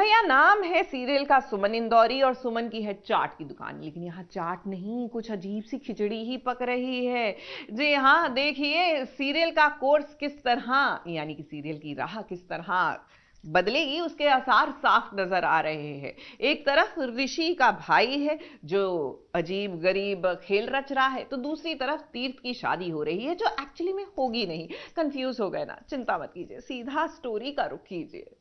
भैया नाम है सीरियल का सुमन इंदौरी और सुमन की है चाट की दुकान, लेकिन यहाँ चाट नहीं, कुछ अजीब सी खिचड़ी ही पक रही है। जी हाँ, देखिए सीरियल का कोर्स किस तरह, यानी कि सीरियल की राह किस तरह बदलेगी उसके आसार साफ नजर आ रहे हैं। एक तरफ ऋषि का भाई है जो अजीब गरीब खेल रच रहा है, तो दूसरी तरफ तीर्थ की शादी हो रही है जो एक्चुअली में होगी नहीं। कंफ्यूज हो गए ना? चिंता मत कीजिए, सीधा स्टोरी का रुख कीजिए।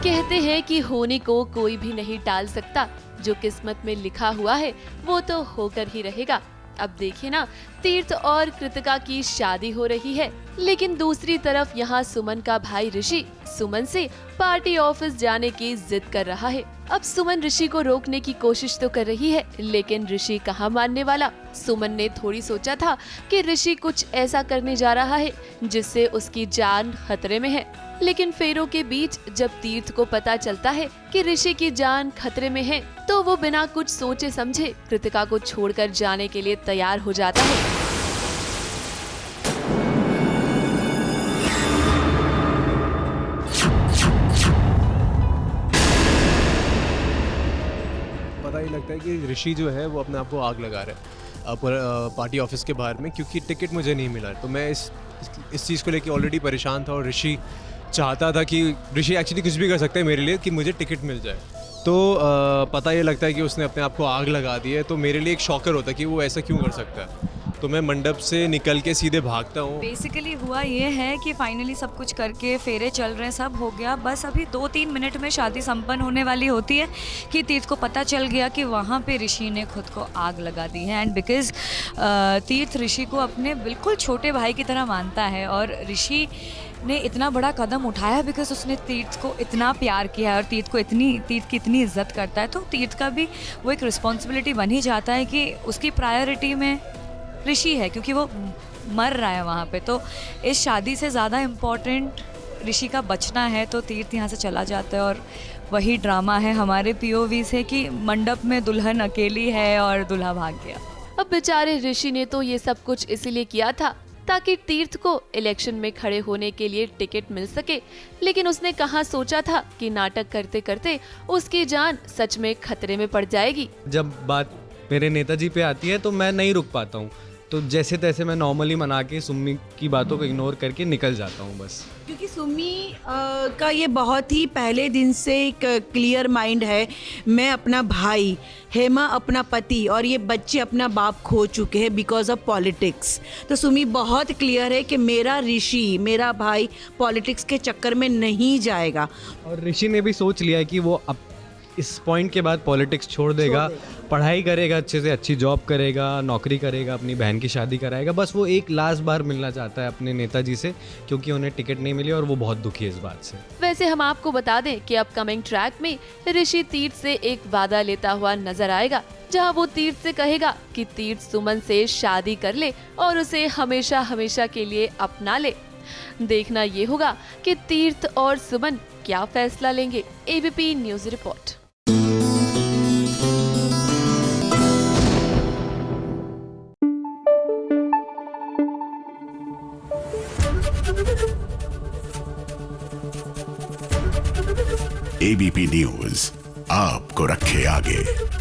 कहते हैं कि होने को कोई भी नहीं टाल सकता, जो किस्मत में लिखा हुआ है वो तो होकर ही रहेगा। अब देखिए ना, तीर्थ और कृतिका की शादी हो रही है, लेकिन दूसरी तरफ यहाँ सुमन का भाई ऋषि सुमन से पार्टी ऑफिस जाने की जिद कर रहा है। अब सुमन ऋषि को रोकने की कोशिश तो कर रही है, लेकिन ऋषि कहाँ मानने वाला। सुमन ने थोड़ी सोचा था कि ऋषि कुछ ऐसा करने जा रहा है जिससे उसकी जान खतरे में है, लेकिन फेरों के बीच जब तीर्थ को पता चलता है कि ऋषि की जान खतरे में है, तो वो बिना कुछ सोचे समझे कृतिका को छोड़कर जाने के लिए तैयार हो जाता है। पता ही लगता है कि ऋषि जो है वो अपने आप को आग लगा रहा है पार्टी ऑफिस के बाहर में, क्योंकि टिकट मुझे नहीं मिला। तो मैं इस चीज़ को लेके ऑलरेडी परेशान था और ऋषि चाहता था कि ऋषि एक्चुअली कुछ भी कर सकता है मेरे लिए कि मुझे टिकट मिल जाए। तो पता ये लगता है कि उसने अपने आप को आग लगा दी है, तो मेरे लिए एक शॉकर होता है कि वो ऐसा क्यों कर सकता है। तो मैं मंडप से निकल के सीधे भागता हूँ। बेसिकली हुआ ये है कि फाइनली सब कुछ करके फेरे चल रहे हैं, सब हो गया, बस अभी 2-3 मिनट में शादी संपन्न होने वाली होती है कि तीर्थ को पता चल गया कि वहाँ पे ऋषि ने खुद को आग लगा दी है। एंड बिकॉज तीर्थ ऋषि को अपने बिल्कुल छोटे भाई की तरह मानता है और ऋषि ने इतना बड़ा कदम उठाया है बिकॉज उसने तीर्थ को इतना प्यार किया है और तीर्थ की इतनी इज्जत करता है। तो तीर्थ का भी वो एक रिस्पॉन्सिबिलिटी बन ही जाता है कि उसकी प्रायोरिटी में ऋषि है, क्योंकि वो मर रहा है वहाँ पे। तो इस शादी से ज़्यादा इम्पोर्टेंट ऋषि का बचना है, तो तीर्थ यहाँ से चला जाता है। और वही ड्रामा है हमारे POV से कि मंडप में दुल्हन अकेली है और दूल्हा भाग गया। अब बेचारे ऋषि ने तो ये सब कुछ इसीलिए किया था ताकि तीर्थ को इलेक्शन में खड़े होने के लिए टिकट मिल सके, लेकिन उसने कहाँ सोचा था कि नाटक करते करते उसकी जान सच में खतरे में पड़ जाएगी। जब बात मेरे नेताजी पे आती है तो मैं नहीं रुक पाता हूँ, तो जैसे तैसे मैं नॉर्मली मना के सुम्मी की बातों को इग्नोर करके निकल जाता हूँ बस। क्योंकि सुम्मी का ये बहुत ही पहले दिन से एक क्लियर माइंड है। मैं अपना भाई, हेमा अपना पति और ये बच्चे अपना बाप खो चुके हैं बिकॉज ऑफ पॉलिटिक्स। तो सुम्मी बहुत क्लियर है कि मेरा ऋषि, मेरा भाई पॉलिटिक्स के चक्कर में नहीं जाएगा। और ऋषि ने भी सोच लिया है कि वो अब इस पॉइंट के बाद पॉलिटिक्स छोड़ देगा, पढ़ाई करेगा, अच्छे से अच्छी जॉब करेगा, नौकरी करेगा, अपनी बहन की शादी कराएगा। बस वो एक लास्ट बार मिलना चाहता है अपने नेताजी से, क्योंकि उन्हें टिकट नहीं मिली और वो बहुत दुखी है इस बात से। वैसे हम आपको बता दें कि अपकमिंग ट्रैक में ऋषि तीर्थ से एक वादा लेता हुआ नजर आएगा, जहां वो तीर्थ से कहेगा कि तीर्थ सुमन से शादी कर ले और उसे हमेशा हमेशा के लिए अपना ले। देखना ये होगा कि तीर्थ और सुमन क्या फैसला लेंगे। ABP news report. ABP news आपको रखे आगे।